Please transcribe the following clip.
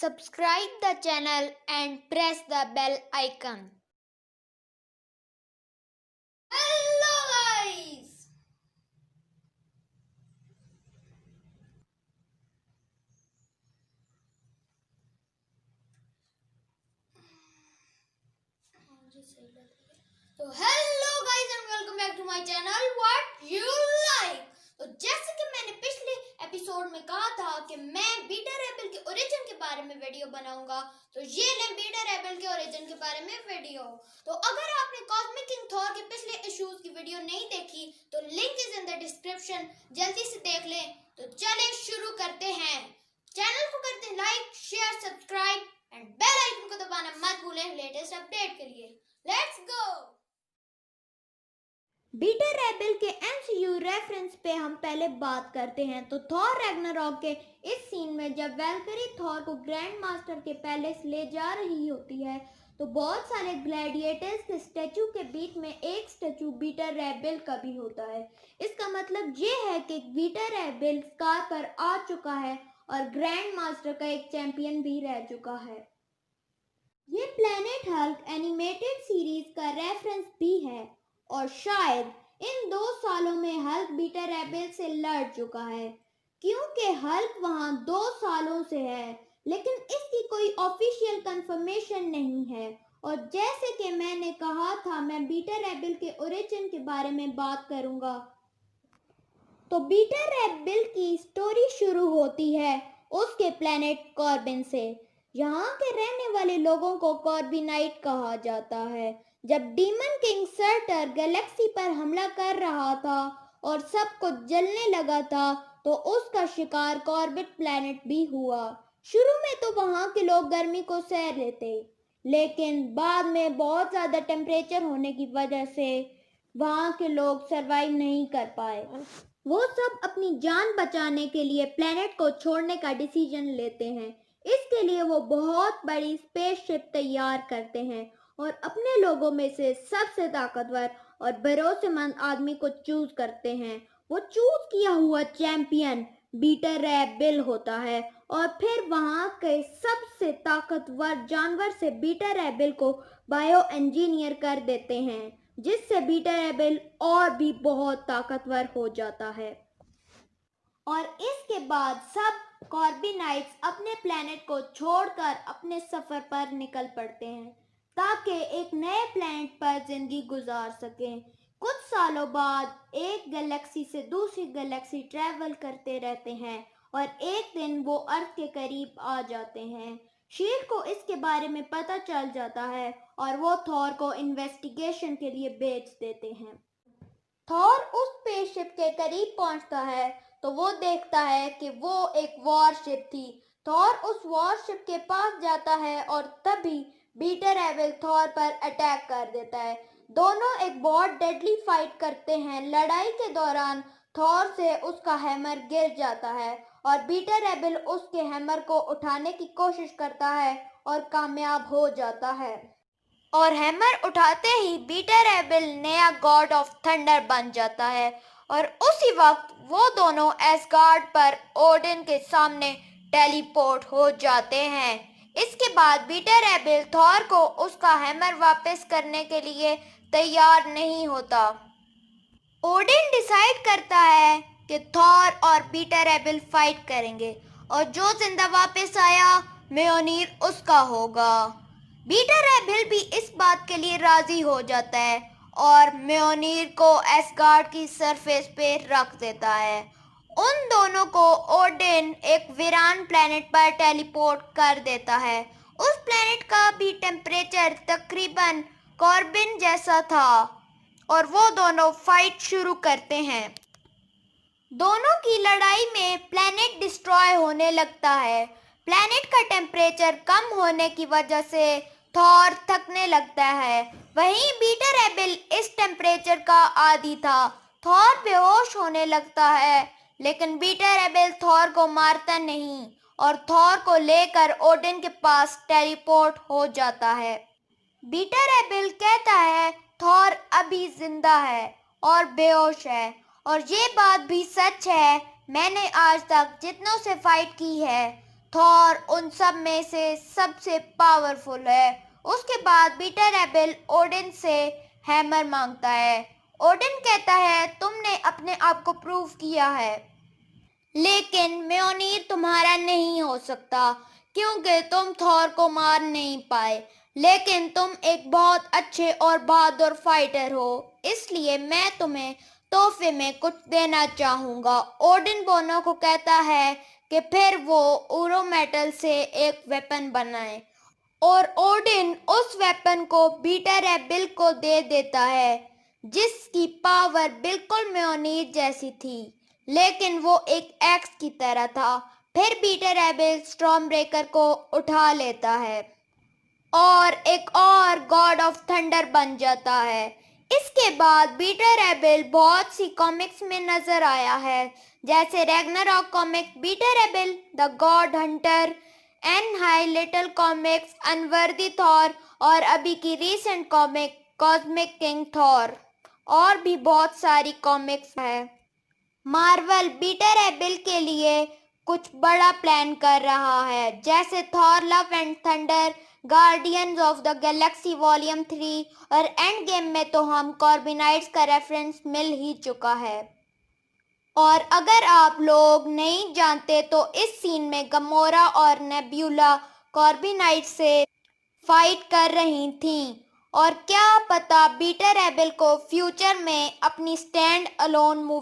Subscribe the channel and press the bell icon. Hello guys! तो hello guys and welcome back to my channel what you like. तो जैसे कि मैंने पिछले episode में कहा था कि मैं बीटा रेबेल के ओरिजिन के बारे में वीडियो बनाऊंगा, तो ये ले बीटा रेबेल के ओरिजिन के बारे में वीडियो। तो अगर आपने कॉस्मिक किंग थॉर के पिछले इश्यूज की वीडियो नहीं देखी तो link is in the description, जल्दी से देख लें। तो चलें शुरू करते हैं। चैनल को करते हैं like, share, subscribe and bell icon को दबाना मत भूलें लेटेस्ट अपडेट के लिए। Let's go. बीटा रेबेल के एमसीयू रेफरेंस पे हम पहले बात करते हैं। तो थॉर रैग्नारॉक के इस सीन में जब वैल्करी थॉर को ग्रैंड मास्टर के पैलेस ले जा रही होती है तो बहुत सारे ग्लैडिएटर्स के स्टैचू के बीच में एक स्टैचू बीटा रेबेल का भी होता है। इसका मतलब ये है कि बीटा रेबेल स्कार पर आ चुका है और ग्रैंड मास्टर का एक चैंपियन भी रह चुका है। ये प्लैनेट हल्क एनिमेटेड सीरीज का रेफरेंस भी है और शायद इन 2 सालों में हल्क बीटा रेबेल से लड़ चुका है, क्योंकि हल्क वहां 2 सालों से है, लेकिन इसकी कोई ऑफिशियल कंफर्मेशन नहीं है। और जैसे कि मैंने कहा था मैं बीटा रेबेल के ओरिजिन के बारे में बात करूंगा। तो बीटा रेबेल की स्टोरी शुरू होती है उसके प्लैनेट कॉर्बिन से। यहाँ के रहने वाले लोगों को कॉर्बिनाइट कहा जाता है। जब डीमन किंग सर्टर गैलेक्सी पर हमला कर रहा था और सब कुछ जलने लगा था तो उसका शिकार कॉर्बिट प्लैनेट भी हुआ। शुरू में तो वहाँ के लोग गर्मी को सह लेते, लेकिन बाद में बहुत ज़्यादा टेम्परेचर होने की वजह से वहाँ के लोग सरवाइव नहीं कर पाए। वो सब अपनी जान बचाने के लिए प्लेनेट को छोड़ने का डिसीजन लेते हैं। इसके लिए वो बहुत बड़ी स्पेसशिप तैयार करते हैं और अपने लोगों में से सबसे ताकतवर और भरोसेमंद आदमी को चूज करते हैं। वो चूज किया हुआ चैंपियन बीटा रेबेल होता है और फिर वहाँ के सबसे ताकतवर जानवर से बीटा रेबेल को बायो इंजीनियर कर देते हैं, जिससे बीटा रेबेल और भी बहुत ताकतवर हो जाता है। और इसके बाद सब कॉर्बिनाइट्स अपने प्लैनेट को छोड़कर अपने सफर पर निकल पड़ते हैं ताकि एक नए प्लैनेट पर जिंदगी गुजार सकें। कुछ सालों बाद एक गैलेक्सी से दूसरी गैलेक्सी ट्रैवल करते रहते हैं और एक दिन वो अर्थ के करीब आ जाते हैं। शील्ड को इसके बारे में पता चल जाता है और वो थॉर को इन्वेस्टिगेशन के लिए भेज देते हैं। थॉर उस स्पेसशिप के करीब पहुंचता है तो वो देखता है कि वो एक वॉरशिप थी। थॉर उस वॉरशिप के पास जाता है और तभी बीटा रेबेल थॉर पर अटैक कर देता है। दोनों एक बहुत डेडली फाइट करते हैं। लड़ाई के दौरान थॉर से उसका हैमर गिर जाता है और बीटा रेबेल उसके हैमर को उठाने की कोशिश करता है और कामयाब हो जाता है। और हैमर उठाते ही बीटा रेबेल नया गॉड ऑफ थंडर बन जाता है और उसी वक्त वो दोनों एसगार्ड पर ओडिन के सामने टेलीपोर्ट हो जाते हैं। इसके बाद बीटा रेबेल थॉर को उसका हैमर वापस करने के लिए तैयार नहीं होता। ओडिन डिसाइड करता है कि थॉर और बीटा रेबेल फाइट करेंगे और जो जिंदा वापस आया म्योनीर उसका होगा। बीटा रेबेल भी इस बात के लिए राजी हो जाता है और म्योनीर को एसगार्ड की सरफेस पे रख देता है। उन दोनों को ओडिन एक वीरान प्लेनेट पर टेलीपोर्ट कर देता है। उस प्लेनेट का भी टेम्परेचर तकरीबन कॉर्बिन जैसा था और वो दोनों फाइट शुरू करते हैं। दोनों की लड़ाई में प्लेनेट डिस्ट्रॉय होने लगता है। प्लेनेट का टेम्परेचर कम होने की वजह से थॉर थकने लगता है। वहीं बीटा रेबेल इस टेम्परेचर का आदी था। थॉर बेहोश होने लगता है, लेकिन बीटा रेबेल थॉर को मारता नहीं और थॉर को लेकर ओडिन के पास टेलीपोर्ट हो जाता है। बीटा रेबेल कहता है थॉर अभी जिंदा है और बेहोश है, और ये बात भी सच है। मैंने आज तक जितनों से फाइट की है थॉर उन सब में से सबसे पावरफुल है। उसके बाद पीटर एबल ओडिन से हैमर मांगता है। ओडिन कहता है तुमने अपने आप को प्रूव किया है, लेकिन म्योनीर तुम्हारा नहीं हो सकता क्योंकि तुम थॉर को मार नहीं पाए, लेकिन तुम एक बहुत अच्छे और बहादुर फाइटर हो, इसलिए मैं तुम्हें तोहफे में कुछ देना चाहूंगा। ओडिन बोनो को कहता है कि फिर वो उरो मेटल से एक वेपन बनाए और ओडिन उस वेपन को पीटर एबल को दे देता है, जिसकी पावर बिल्कुल म्योनीर जैसी थी, लेकिन वो एक एक्स की तरह था। फिर पीटर एबल स्टॉर्म ब्रेकर को उठा लेता है और एक और गॉड ऑफ थंडर बन जाता है। इसके बाद पीटर एबल बहुत सी कॉमिक्स में नजर आया है, जैसे Ragnarok comics Peter Able the God hunter, an high little comics unworthy Thor और अभी की recent comic cosmic king Thor, और भी बहुत सारी कॉमिक्स है। मार्वल पीटर एबल के लिए कुछ बड़ा प्लान कर रहा है, जैसे Thor love and thunder, guardians of the Galaxy volume 3 और एंड गेम में तो हम कॉर्बिनाइट्स का रेफरेंस मिल ही चुका है। और अगर आप लोग नहीं जानते तो इस सीन में गमोरा और नेब्यूला कॉर्बिनाइट से फाइट कर रही थीं, और क्या पता पीटर एबल को फ्यूचर में अपनी स्टैंड अलोन मूवी